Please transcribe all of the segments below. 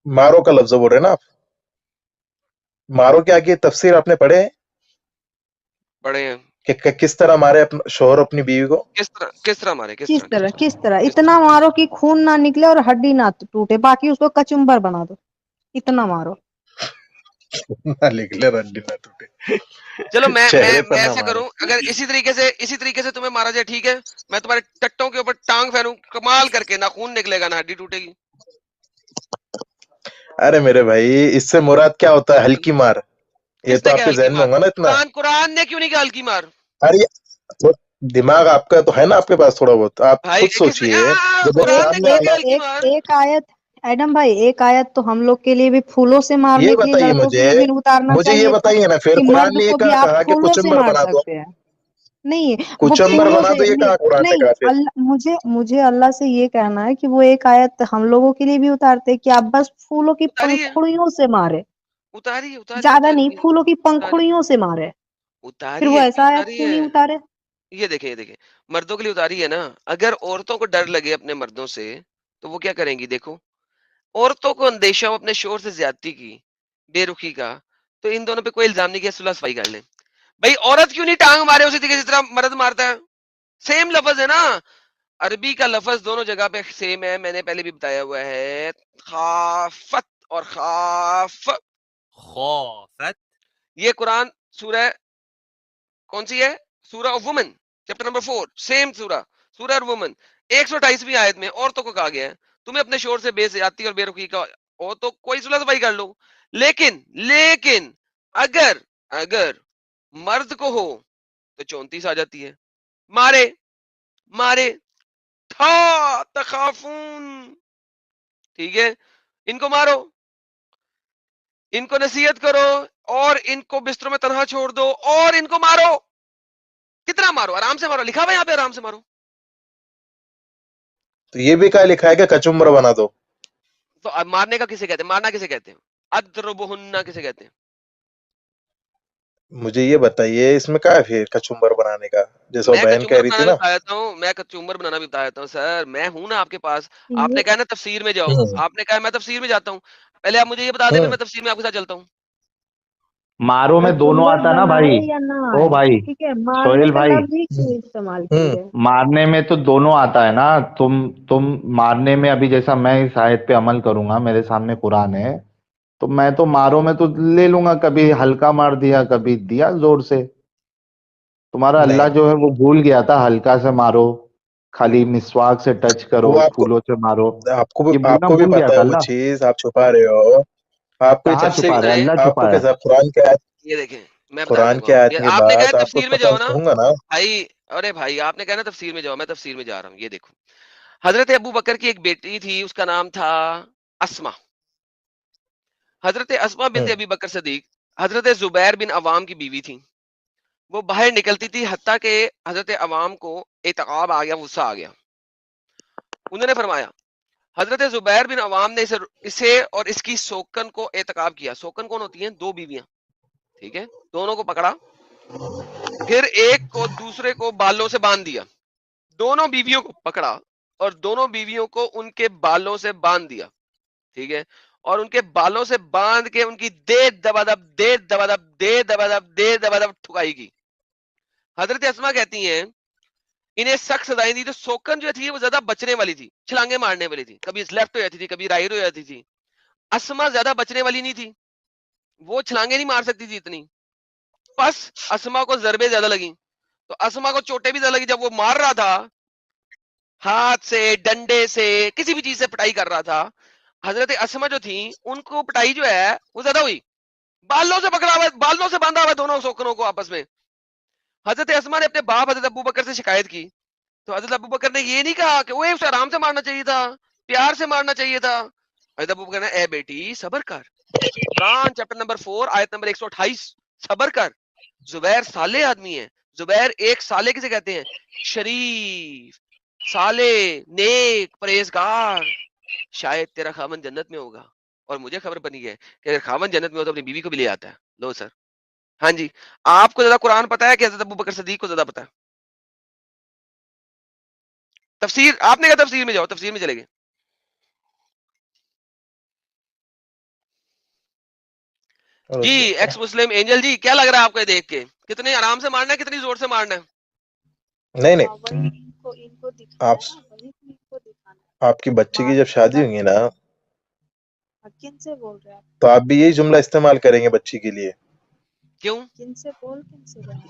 मारो का लफ्ज बोल रहे हैं ना आप? मारो के आगे तफसीर आपने पढ़े हैं पढ़े हैं। कि किस तरह मारे शोहर अपनी बीवी को? किस तरह मारे, किस तरह किस तरह इतना मारो कि खून ना निकले और हड्डी ना टूटे, बाकी उसको कचुम्बर बना दो, इतना मारो। ना निकले रंडी ना टूटे, चलो मैं चेहरे पर ना ऐसा मारे। करूं, अगर इसी तरीके से तुम्हें मारा जाए, ठीक है, मैं तुम्हारे टट्टों के ऊपर टांग फेरूं, कमाल करके, ना खून निकलेगा ना हड्डी टूटेगी। अरे मेरे भाई, इससे मुराद क्या होता है? हल्की मार। ये तो किसने क्या आपके हल्की जहन में मार? होगा ना इतना। कुरान ने क्यों नहीं कहा हल्की मार? अरे तो दिमाग आपका तो है ना, आपके पास थोड़ा बहुत, आप भाई खुद सोचिए। जब एक कुरान एक ने सामने कहा एक कि वाला, हल्की एक मार। एक आयत, एडम भाई, एक आयत तो हम लोग के लिए भी फूलों से ये मारने के लिए, बताइए लड़कों के मुझे, लिए भी उतारना मुझे ये चाहिए था बताइए ना, फिर कि कुरान मर्द ने ये को भी कहा आप कहा कि फूलों से कुचम्बर मार बना दो? सकते हैं। नहीं, वो कुचम्बर फूलों बना से दो, ये नहीं। कहा कुरान ने नहीं, कहा फिर? अल्लाह, मुझे अल्लाह से ये कहना है कि वो एक आयत हम लोगों के लिए भी उतारते हैं कि आप बस फूलों की उतारी है, पंखुड़ियों से मारे, उतारी है, उतारी है, ज्यादा उतारी नहीं, है, फूलों की उतारी है, पंखुड़ियों से मारे। फिर उतारी वो है, ऐसा आयत उतारी क्यों है। नहीं उतारे? ये देखें, ये देखें, मर्दों के लिए उतारी है ना। अगर औरतों को डर लगे अपने मर्दों से, तो वो क्या करेंगी? देखो, औरतों को अंदेशा हो अपने शोर से ज्यादती की, बेरुखी का, तो इन दोनों पे कोई इल्जाम नहीं किया, सुलह सफाई कर ले। भाई औरत क्यों नहीं टांग मारे उसी तरीके जिस तरह मर्द मारता है? सेम लफज है ना, अरबी का लफज दोनों जगह पे सेम है, मैंने पहले भी बताया हुआ है। खाफत और खाफ, खौफत। ये कुरान सूरह कौन सी है? सूरह of woman, chapter number 4, same सूरह वुमन 128वीं आयत में औरतों को कहा गया है, तुम्हें अपने शोर से बेज़्यादती और बेरुखी का हो तो कोई सुलह सफाई कर लो। लेकिन लेकिन अगर अगर मर्द को हो तो 34 आ जाती है, मारे मारे था तखाफून, ठीक है, इनको मारो, इनको नसीहत करो, और इनको बिस्तरों में तनहा छोड़ दो, और इनको मारो। कितना मारो? आराम से मारो, लिखा हुआ यहाँ पे आराम से मारो। तो ये भी कहा लिखा है कि कचुम्बर बना दो? तो अब मारने का किसे कहते हैं? मारना किसे कहते हैं? अद्रबुहुन्ना किसे कहते हैं? मुझे ये बताइए, इसमें क्या है फिर कचुम्बर बनाने का? जैसे वो मैं बहन कह कचुम्बर रही बनाना थी भी ना। बता देता हूँ, मैं कचुम्बर बनाना भी बता देता हूँ सर, मैं हूं ना आपके पास। ये आपने कहा ना तफसीर में जाओ, हम्म, आपने कहा मैं तफसीर में जाता हूँ, पहले आप मुझे ये बता दे, फिर हम्म। मैं तफसीर में आपके साथ चलता हूँ। मारो में दोनों कचुम्बर आता ना भाई। बनाए या ना ओ आए, भाई, ठीक है, मारने सोहेल का भाई, लफ्ज ही क्यों इस्तेमाल की हम्म। है? मारने में तो दोनों आता है ना। तुम मारने में, अभी जैसा मैं इस आयत पे अमल करूंगा, मेरे सामने कुरान है, तो मैं तो मारो में तो ले लूंगा, कभी हल्का मार दिया, कभी दिया जोर से। तुम्हारा अल्लाह नहीं, जो है वो भूल गया था, हल्का से मारो, खाली मिसवाक से टच करो, वो आपको फूलों से मारो, आपको ये बोलना आपको भी भूल गया पता था है वो अल्लाह। चीज, आप छुपा रहे हो। आपको ये कहाँ तफसीर छुपा में रहे हैं? चले, अल्लाह आपको छुपाया। कैसा ये देखें, मैं बताता कुरान हूँ के आपको, आयत ये के आपने कहा है बाद आपको तफसीर में पता जाओ ना होगा ना। भाई। अरे भाई आपने कहा ना तफसीर में जाओ, मैं तफसीर में जा रहा हूँ। ये देखो, हजरत अबू बकर की एक बेटी थी, उसका नाम था अस्मा। हजरत अस्मा बिनते हम्म, अबी बकर सदीक हजरत जुबैर बिन अवाम की बीवी थी। वो बाहर निकलती थी, हत्ता के हजरत अवाम को एतकाब आ गया, गुस्सा आ गया। उन्होंने फरमाया, हजरत जुबैर बिन अवाम ने इसे और इसकी सोकन को एतकाब किया। सोकन कौन होती है? दो बीवियां, ठीक है, दोनों को पकड़ा, फिर एक को दूसरे को बालों से बांध दिया। दोनों बीवियों को पकड़ा और दोनों बीवियों को उनके बालों से बांध दिया, ठीक है, और उनके बालों से बांध के उनकी दे दबादब दे दबादब दे दबादब दे दबादब ठुकाई की। हजरत अस्मा कहती हैं, इन्हें सख्त सजाएं दी। तो सोकन जो थी वो ज्यादा बचने वाली थी, छलांगे मारने वाली थी, कभी लेफ्ट हो जाती थी, कभी राइट हो जाती थी। अस्मा ज्यादा बचने वाली नहीं थी, वो छलांगे नहीं मार सकती थी इतनी, बस अस्मा को जरबे ज्यादा लगी, तो अस्मा को चोटें भी ज्यादा लगी। जब वो मार रहा था, हाथ से, डंडे से, किसी भी चीज से पिटाई कर रहा था, हजरत अस्मा जो थी उनको पिटाई जो है वो ज्यादा हुई। बालों से पकड़ा हुआ, बालों से बांधा हुआ दोनों सोकनों को आपस में। हजरत अस्मा ने अपने बाप हजरत अबू बकर से शिकायत की, तो हजरत अबू बकर ने ये नहीं कहा कि वो उसे आराम से मारना चाहिए था, प्यार से मारना चाहिए था। हजरत अबू बकर ने, ए बेटी सबर कर, कुरान चैप्टर नंबर 4 आयत नंबर 128, सबर कर, जुबैर साले आदमी है। जुबैर एक साले किसे कहते हैं? शरीफ, साले, नेक, परहेजगार। शायद तेरा खामन जन्नत में होगा, और मुझे खबर बनी है कि अगर खामन जन्नत में हो तो अपनी बीवी को भी ले आता है। लो सर। हाँ जी, आपको ज्यादा कुरान पता है कि हजरत अबू बकर सदीक को ज्यादा पता है? तफसीर आपने कहा तफसीर में जाओ, तफसीर में चले गए। جی ایکس مسلم اینجل جی کیا لگ رہا ہے آپ کو یہ دیکھ کے؟ کتنے آرام سے مارنا ہے، کتنی زور سے مارنا ہے؟ نہیں نہیں، وہی ان کو دکھانا آپ ہے نا، وہی تو ان کو دکھانا ہے. آپ کی بچی کی جب شادی ہوگی نا کن سے بول رہے ہیں آپ؟ تو آپ بھی یہی جملہ استعمال کریں گے بچی کے لیے کیوں؟ کن سے رہے ہیں؟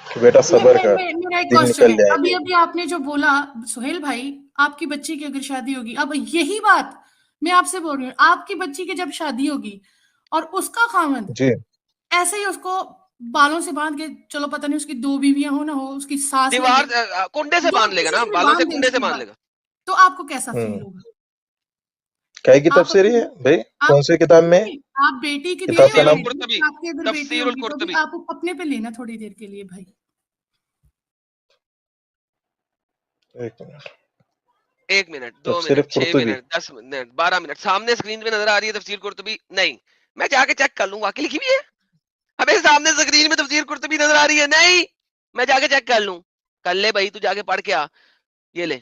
کہ بیٹا صبر کر، میرا ایک دن کوشچن نکل ہے. جائیں ابھی گے. ابھی آپ نے جو بولا سہیل بھائی، آپ کی بچی کی اگر شادی ہوگی، اب یہی بات میں آپ سے بول رہی ہوں، آپ کی بچی کی جب شادی ہوگی اور اس کا خاوند جی ایسے ہی اس کو بالوں سے باندھ کے، چلو پتہ نہیں اس کی 2 بیویاں ہو نہ ہو، اس کی ساس لے دیوار لے، کنڈے سے باندھ لے گا کسی نا، سے بھی بالوں سے باندھ دے کنڈے اس سے کی باندھ بات، لے گا. تو آپ کو کیسا فیل ہوگا؟ کہے کی آپ تفسیر اپنی ہے بھائی کون سی کتاب میں؟ آپ بیٹی کی دے کتاب کا رہے تفسیر نام ہیں، القرطبی، آپ کی اگر بیٹی تفسیر ہوگی تو بھی القرطبی. آپ اپنے پہ لینا تھوڑی دیر کے لیے بھائی. ایک منٹ، 1 منٹ، 2 تفسیر منٹ، 6 قرطبی. منٹ، 10 منٹ، 12 منٹ، سامنے اسکرین پہ نظر آ رہی ہے تفسیر قرطبی؟ نہیں، میں جا کے چیک کر لوں، واقعی لکھی ہوئی ہے ہمیں سامنے اسکرین میں تفسیر قرطبی نظر آ رہی ہے؟ نہیں، میں جا کے چیک کر لوں. کر لے بھائی، تو جا کے پڑھ کے آ. یہ لے،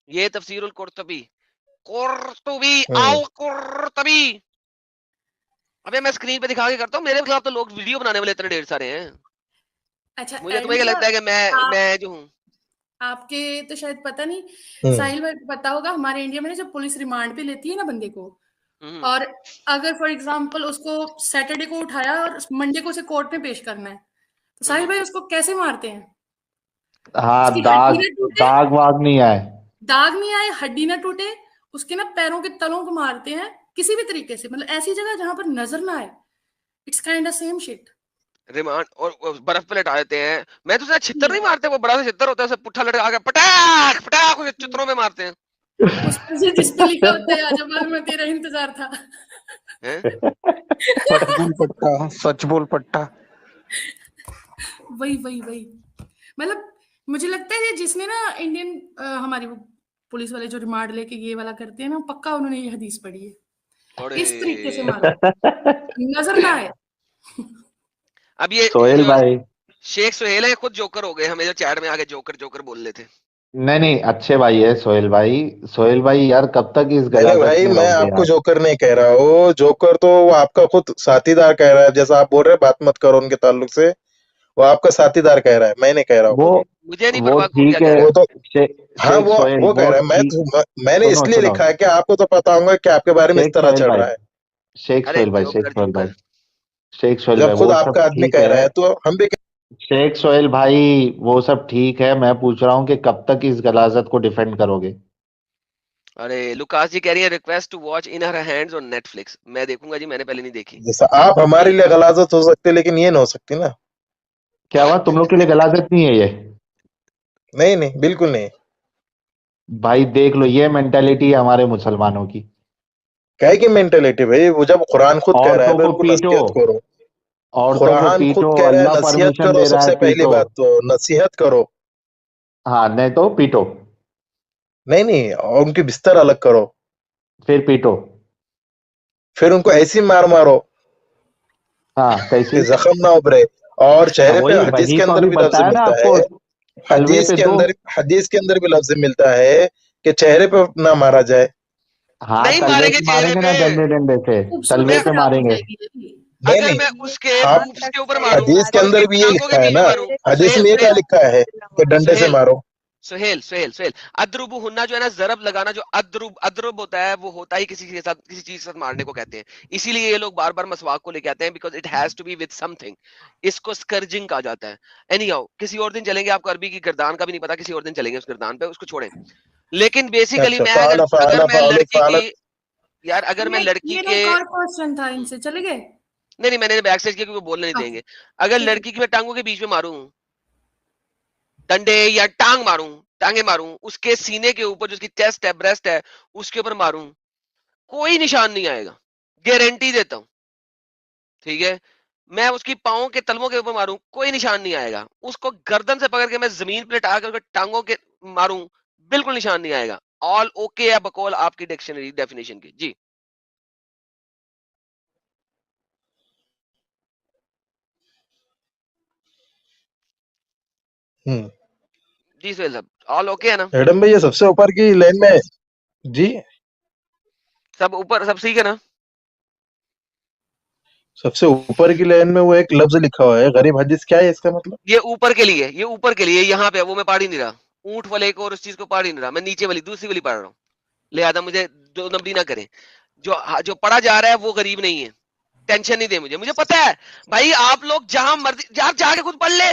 یہ تفسیر القرطبی، قرطبی ہوں قرطبی. ابے میں اسکرین پہ دکھا کے کرتا ہوں، میرے خلاف تو لوگ ویڈیو بنانے والے اتنے ڈھیر سارے ہیں. اچھا مجھے تمہیں کیا لگتا ہے کہ میں جو ہوں؟ آپ کے تو شاید پتہ نہیں، ہوں ساحل بھائی کو پتا ہوگا، ہمارے انڈیا میں جب پولیس ریمانڈ پہ لیتی ہے نا بندے کو، ہوں، اور اگر فار ایگزامپل اس کو سیٹرڈے کو اٹھایا اور منڈے کو اسے کورٹ میں پیش کرنا ہے، تو ساحل بھائی اس کو کیسے مارتے ہیں؟ ہاں، اس کی داغ ہڈی نہ ٹوٹے، داغ واغ نہیں آئے. داغ نہیں آئے، ہڈی نہ ٹوٹے، اس کے نا پیروں کے تلوں کو مارتے ہیں کسی بھی طریقے سے، مطلب ایسی جگہ جہاں پر نظر نہ آئے. It's kind of same shit. ریمانڈ اور برف پہ لٹا دیتے ہیں. میں تو چھتر نہیں مارتے، وہ بڑا سا چھتر ہوتا ہے، اسے پٹھا لٹکا کے پٹاخ پٹاخ چتروں میں مارتے ہیں. اس پر سے جس پہ لکھا ہوتا ہے آجا میں تیرا انتظار تھا. ہیں؟ سچ بول پٹا، سچ بول پٹا. وہی مطلب مجھے لگتا ہے جس نے نا انڈین ہماری وہ پولیس والے جو ریمانڈ لے کے یہ والا کرتے ہیں نا، پکا انہوں نے یہ حدیث پڑھی ہے، تھوڑے اس طریقے سے مارو نظر نہ آئے. اب یہ سہیل بھائی، شیخ سہیل ہے، خود جوکر ہو گئے، ہمیں جو چیٹ میں آگے جوکر جوکر بول رہے تھے. نہیں اچھے بھائی ہے سہیل بھائی. سہیل بھائی یار کب تک اس نہیں نہیں غلاظت بھائی، میں میں رہو گے آپ کو یار؟ جوکر نہیں کہہ رہا ہوں. جوکر تو وہ آپ کا خود ساتھی دار کہہ رہا ہے، جیسا آپ بول رہے ہیں بات مت کرو ان کے تعلق سے. وہ آپ کا ساتھی دار کہہ رہا ہے، میں نہیں کہہ رہا ہوں وہ کبھی. مجھے نہیں وہ پرواہ کون کیا ٹھیک کہہ ہے. رہا وہ ہے. تو ہاں شیخ سہیل وہ کہہ وہ رہا ہے. ٹھیک. میں نے اس سنو لیے سنو، لکھا ہے کہ آپ کو تو پتا ہوگا کہ آپ کے بارے میں اس شیخ طرح سہیل چل بھائی، رہا ہے. شیخ ارے سہیل بھائی، شیخ جوکر سہیل جوکر بھائی، شیخ سہیل جب بھائی خود وہ آپ سب کا آدمی ٹھیک کہہ ہے. رہا ہے تو ہم بھی شیخ سہیل بھائی وہ سب ٹھیک ہے، میں پوچھ رہا ہوں کہ کب تک اس غلاظت کو ڈیفینڈ کرو گے؟ ارے لوکاس جی کہہ رہی ہے request to watch in her hands on Netflix. میں دیکھوں گا جی، میں نے پہلے نہیں دیکھی. جیسا آپ ہمارے لیے غلاظت ہو سکتے لیکن یہ نہ ہو سکتی نا. کیا ہوا، تم لوگ کے لیے غلاظت نہیں ہے یہ؟ نہیں نہیں بالکل نہیں. بھائی دیکھ لو، یہ مینٹالٹی ہے ہمارے مسلمانوں کی. کہے کی مینٹلٹی بھائی، وہ جب قرآن خود کہہ رہا ہے عورتوں پھر کو ان کو پیٹو، نصیحت کرو. عورتوں کو قرآن خود پیٹو، کہہ رہا ہے اللہ نصیحت پرمیشن کرو. دے سب رہا ہے سے پہلی پیٹو. بات تو نصیحت کرو. ہاں نہیں تو پیٹو، نہیں اور ان کی بستر الگ کرو. پھر پیٹو. پھر ان کو ایسی مارو ہاں کیسے؟ کہ زخم نہ ابھرے. اور چہرے پہ حدیث وہی کے تو اندر ابھی بھی لفظ بتایا نا ملتا آپ کو، ہے. تلوے پہ دو. حدیث کے اندر بھی لفظ ملتا ہے کہ چہرے پہ نہ مارا جائے. ہاں نہیں تلوے ماریں گے سے ماریں چہرے گے پہ. نا، ڈنڈے ڈنڈے سے تلوے خوبصورتی پہ خراب ماریں ہو گے. جائے گی. نہیں اگر نہیں، میں اس کے آپ پوپس کے اوپر ماروں حدیث کے اور اس اندر کے بھی یہ ٹانگوں کے لکھا ہے بیچ نا. میں ماروں. حدیث سہیل میں یہ کیا سہیل لکھا ہے کہ ڈنڈے سے سہیل مارو. سہیل سہیل سہیل ادرب ہننا جو ہے نا، ضرب لگانا، جو ادرب ہوتا ہے وہ ہوتا ہی کسی کے ساتھ، کسی چیز کے ساتھ مارنے کو کہتے ہیں. اسی لیے یہ لوگ بار بار مسواک کو لے کے آتے ہیں، because it has to be with something. اس کو اسکرجنگ کہا جاتا ہے. اینی ہاؤ کسی اور دن چلیں گے، آپ کو عربی کی گردان کا بھی نہیں پتا، کسی اور دن چلیں گے اس گردان پہ، اس کو چھوڑیں. لیکن بیسیکلی اچھا میں اگر فعل میں لڑکی کی، فعلت. یار اگر میں لڑکی میرا کے، ایک اور کوشچن تھا، ان سے چلے گئے. نہیں میں نے بیک سائڈ کیا کیونکہ وہ بولنے نہیں دیں گے. اگر ٹھیک ہے. لڑکی کی میں ٹانگوں کے بیچ میں ماروں ڈنڈے، یا ٹانگ ماروں، ٹانگیں ماروں، اس کے سینے کے اوپر جو اس کی چیسٹ ہے، بریسٹ ہے، اس کے اوپر ماروں، کوئی نشان نہیں آئے گا، گارنٹی دیتا ہوں. ٹھیک ہے، میں اس کی پاؤں کے تلووں کے اوپر ماروں، کوئی نشان نہیں آئے گا. اس کو گردن سے پکڑ کے میں زمین پہ لٹا کر ٹانگوں کے ماروں، بالکل نشان نہیں آئے گا. آل اوکے ہے بقول آپ کی ڈکشنری ڈیفینیشن کی. جی جی سہیل صاحب، آل اوکے ہے نا؟ ایڈم بھائی یہ سب سے اوپر کی لائن میں جی. سب اوپر، سب ٹھیک ہے نا؟ सबसे ऊपर की लाइन में वो एक लफ्ज लिखा हुआ है गरीब हदीस, क्या है इसका मतलब? ये ऊपर के लिए, ये ऊपर के लिए, यहाँ पे वो मैं पढ़ ही नहीं रहा, ऊंट वाले को और उस चीज को पढ़ ही नहीं रहा, मैं नीचे वाली दूसरी वाली पढ़ रहा हूँ, लिहाजा मुझे दो नंबरी ना करें। जो पढ़ा जा रहा है वो गरीब नहीं है, टेंशन नहीं दे मुझे, मुझे पता है भाई, आप लोग जहां मर्जी यार जाके खुद पढ़ ले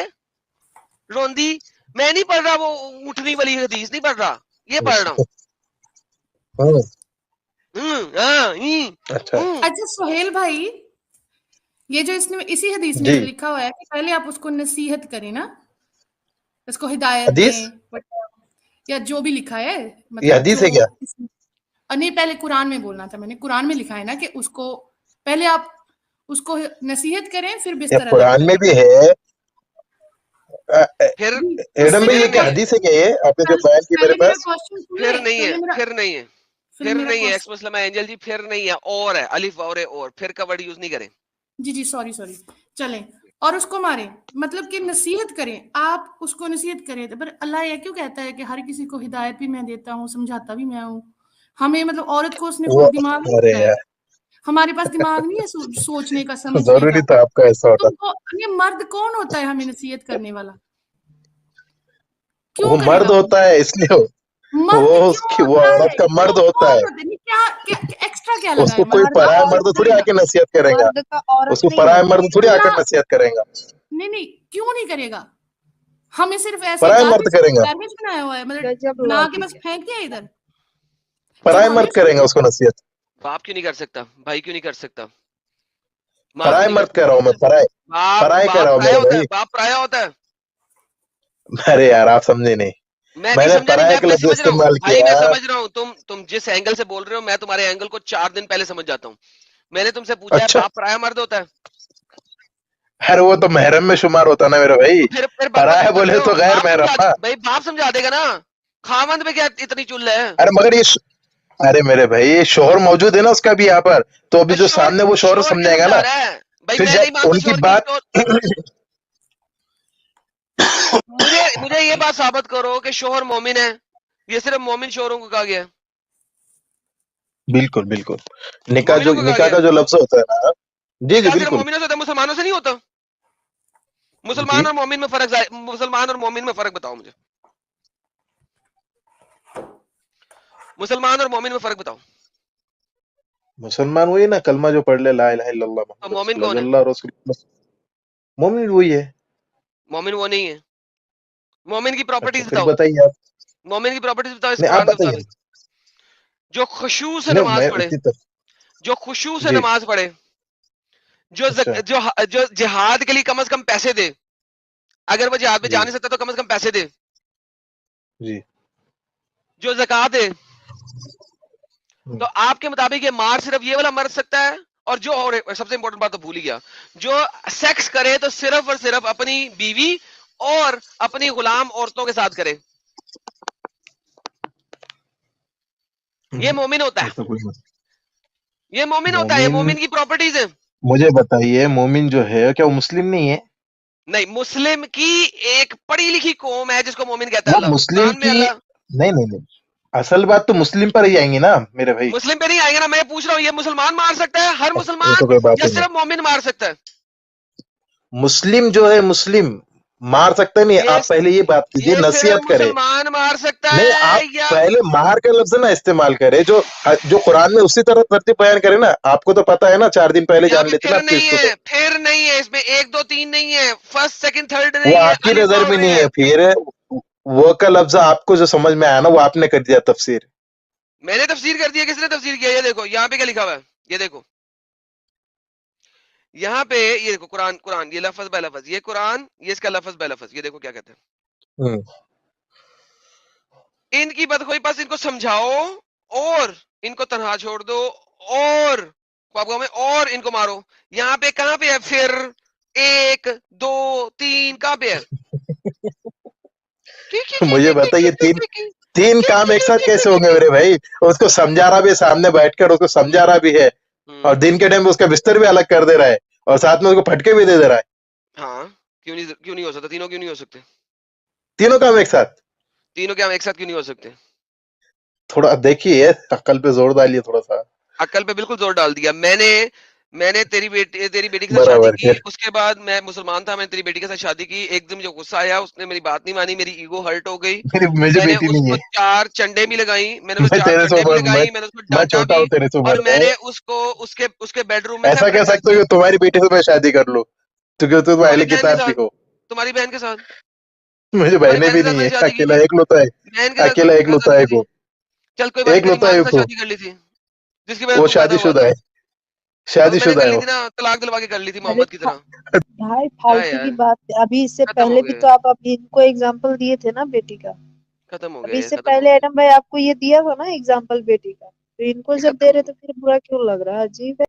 रोंदी, मैं नहीं पढ़ रहा वो ऊँटनी वाली हदीस, नहीं पढ़ रहा, ये पढ़ रहा हूँ। हाँ, अच्छा अच्छा सोहेल भाई, ये जो इसने इसी हदीस में जी। जो लिखा हुआ है कि पहले आप उसको नसीहत करें ना, उसको हिदायत हदीस? दें, या जो भी लिखा है, ये मतलब हदीस है क्या? नहीं, पहले कुरान में बोलना था मैंने, कुरान में लिखा है ना कि उसको पहले आप उसको नसीहत करें फिर या बिस्तर अलग कुरान में करें। भी है? फिर एडम भाई, ये क्या हदीस है क्या ये आपने जो बयान की मेरे पहले मेरा पास? क्वेश्चन सुनिए, फिर नहीं पहले है, मेरा फिर नहीं है, फिर फिर मेरा नहीं है, क्वेश्चन, एक्स मुस्लिम एंजल जी, फिर नहीं है, और है, अलिफ और है, और फिर का वर्ड यूज नहीं करें। जी सॉरी चलें, और उसको मारें, मतलब कि नसीहत करें, आप उसको नसीहत करें, पर अल्लाह ये क्यों कहता है कि हर किसी को हिदायत भी मैं देता हूँ, समझाता भी मैं हूँ? हमें मतलब औरत को उसने वो खुद दिमाग नहीं अरे दिया है, यार, हमारे पास दिमाग नहीं है सोचने का, समझने जरूरी का। था आपका ऐसा होता। तो ये मर्द कौन होता है हमें नसीहत करने वाला? क्यों वो मर्द करेगा? होता है इसलिए वो मर्द क्यों उसकी वो होता औरत है? का क्यों मर्द होता कौन है, होता है? क्या एक्स्ट्रा क्या लगा उसको है? कोई मर्द का पराया औरत मर्द थोड़ी करेगा, आके नसीहत करेगा, मर्द का औरत उसको नहीं पराया होता। मर्द थोड़ी आके नसीहत करेगा, नहीं क्यों नहीं करेगा? हमें सिर्फ ऐसे पराया मर्द गार्बेज करेगा, बनाया हुआ है, मतलब गजब बना के लॉजिक बस है। फेंक दिया इधर। जब पराया हमें मर्द करेगा उसको नसीहत, बाप क्यों नहीं कर सकता, भाई क्यों नहीं कर सकता, माँ क्यों पराया नहीं मर्द कर कह रहा हूँ मैं, सकती? पराया बाप पराया कह बाप रहा हूँ पराया मेरे होता है, भाई। बाप पराया होता है। अरे यार आप समझे नहीं, मैं नहीं मैंने समझा, नहीं पराया का मैं लफ्ज समझ रहा हूँ इस्तेमाल भाई, मैं किया। समझ रहा हूँ, तुम जिस एंगल से बोल रहे हो मैं तुम्हारे एंगल को 4 दिन पहले समझ जाता हूँ। मैंने तुमसे पूछा है अच्छा, बाप पराया मर्द होता है, अरे वो तो महरम में शुमार होता ना मेरे भाई, तो फिर बकवास पराया क्यों कर बोले रहे हो? तो गैर बाप महरम समझा ना। भाई, बाप समझा देगा ना, खामंद में क्या इतनी चुल है? अरे मगर अरे मेरे भाई शोहर मौजूद है ना उसका भी यहाँ पर, तो अभी तो जो शोर सामने वो शोहर शोर क्या समझाएगा समझा ना, रहा है भाई? फिर मैं नहीं जब मानता उनकी शोर की, बात मुझे मुझे ये बात साबित करो कि शोहर मोमिन है, ये सिर्फ मोमिन शोहरों को कहा गया है, बिल्कुल बिल्कुल, मोमिनों को कहा निकाह गया का है। जो लफ्ज होता है ना, जी निकाह सिर्फ बिल्कुल मोमिनों से होता है, मुसलमानों से नहीं होता। जी। मुसलमान और मोमिन में फर्क, मुसलमान और मोमिन में फर्क बताओ मुझे, मुसलमान और मोमिन में फर्क बताओ। मुसलमान वही ना, कलमा जो पढ़ ले, ला इलाहा इल्लल्लाह तो मुहम्मद मोमिन रसूलुल्लाह, कौन जो है? अल्लाह रसूल, मोमिन वही है। मोमिन वो नहीं है। मोमिन की अच्छा प्रॉपर्टीज फिर बताओ, बताइए आप, मोमिन की प्रॉपर्टीज बताओ इस नहीं आप कुरान के बताइए। मुताबिक। जो खुशू से नहीं नमाज मैं पढ़े, उतनी तक जो खुशू से जी। नमाज पढ़े, अच्छा जो जिहाद के लिए कम से कम पैसे दे, अगर वो जिहाद में जा जी नहीं सकता तो कम से कम पैसे दे, जी। जो ज़कात दे, तो आपके मुताबिक ये मार सिर्फ ये वाला मर सकता है? और जो, और सबसे इंपॉर्टेंट बात तो भूल ही गया, जो सेक्स करे तो सिर्फ और सिर्फ अपनी बीवी और अपनी गुलाम औरतों के साथ करे, ये मोमिन होता है, ऐसा कोई मत, ये मोमिन होता है, ये मोमिन मोमिन की प्रॉपर्टीज है। मुझे बताइए, मोमिन जो है क्या वो मुस्लिम नहीं है? नहीं, मुस्लिम की एक पढ़ी लिखी कौम है जिसको मोमिन कहता है वो अल्लाह, मुस्लिम कुरान में की, अल्लाह। नहीं नहीं नहीं, असल बात तो मुस्लिम पर ही आएंगी ना मेरे भाई, मुस्लिम पे नहीं आएगा ना, मैं पूछ रहा हूँ ये मुसलमान मार सकता है, हर ये मुसलमान, तो कोई बात या ही नहीं। सिर्फ मोमिन मार सकता है? मुस्लिम जो है मुस्लिम मार सकता नहीं, ये आप पहले ये बात कीजिए, ये सिर्फ नसीहत करे। मुसलमान मार सकता नहीं है आप या? पहले मार का लफ्ज ना इस्तेमाल करें, जो जो कुरान में उसी तरह तरतीब बयान करे ना, आपको तो पता है ना, 4 दिन पहले यहाँ जान पे लेते ना फिर आप नहीं चीज को, है, तो फिर नहीं है, इसमें 1 2 3 नहीं है, फर्स्ट सेकंड थर्ड वो नहीं है, आपकी अलिफ नजर और में रे नहीं है। है, फिर वो का लफ्ज आपको जो समझ में आया ना वो आपने कर दिया तफसीर। मैंने तफसीर कर दिया, किसने तफसीर किया? ये देखो यहाँ पे क्या लिखा हुआ है, ये देखो यहाँ पे, ये देखो कुरान, कुरान ये लफ्ज बाय लफ्ज, ये कुरान, ये इसका लफ्ज बाय लफ्ज, ये देखो क्या कहते हैं। इनकी बदखोई पास इनको समझाओ और इनको तनहा छोड़ दो और ख्वाबगों में और इनको मारो। यहाँ पे कहाँ पे है फिर? 1 2 3 कहाँ पे है? मुझे बताइए, तीन काम एक साथ कैसे होंगे मेरे भाई? उसको समझा रहा भी है, सामने बैठकर उसको समझा रहा भी है, और दिन के टाइम उसका बिस्तर भी अलग कर दे रहा है, और साथ में उसको फटके भी दे दे रहा है। हाँ, क्यों नहीं हो सकता? तीनों क्यों नहीं हो सकते? तीनों काम एक साथ, तीनों क्या एक साथ क्यों नहीं हो सकते? थोड़ा देखिए, अक्ल पे जोर डालिए थोड़ा सा। अक्ल पे बिल्कुल जोर डाल दिया मैंने। میں نے تیری بیٹی کے ساتھ شادی برابر کی، پھر اس کے بعد میں مسلمان تھا، میں نے تیری بیٹی کے ساتھ شادی کی، ایک دم جو غصہ آیا اس نے میری بات نہیں مانی، میری ایگو ہرٹ ہو گئی، مجھے میں نے بیٹی اس نہیں کو ہے، 4 چنڈے بھی لگائی، میں نے اس کو میں 4 تیرے سے چنڈے بھی عمر لگائی، میں نے اس کو میں ڈانٹا چھوٹا بھی، ہوں تیرے سے اور عمر میں میں، نے اس کو اس کے بیڈ روم میں ایسا سے کہہ اپنے سکتے ہو کہ تمہاری بیٹی سے میں شادی کر لوں کیونکہ تم تمہاری اہل بہن کے کتاب کی ساتھ ہو، تمہاری بہن کے ساتھ مجھے تمہاری بہنیں بہن بھی کے ساتھ نہیں میں ہے، نے شادی کی اکیلا تھی، ایک لوتا ہے، بہن کے اکیلا ایک ساتھ لوتا شادی ہے کی تھی، کو، چل کوئی بات نہیں، ایک تیری لوتا ماں ہے کے ساتھ کو، شادی کر لی تھی جس کی وجہ سے وہ تو پیدا شادی ہوا شدہ تھا، ہے، تو شادی میں نے شدہ کر ہے لی وہ، تھی نا، طلاق دلوا کے کر لی تھی ارے محمد کی طرح، بھائی کیا فالتو یار کی بات ہے، ابھی اس سے ختم پہلے ہو بھی گئے تو آپ ابھی ان کو ایگزامپل دیے تھے نا بیٹی کا، ختم ہو ابھی گئے اس سے ختم ہو پہلے گئے ایڈم بھائی آپ کو یہ دیا تھا نا ایگزامپل بیٹی کا، تو ان کو یہ جب ختم دے ہو رہے گئے تو پھر برا کیوں لگ رہا ہے؟ عجیب ہے۔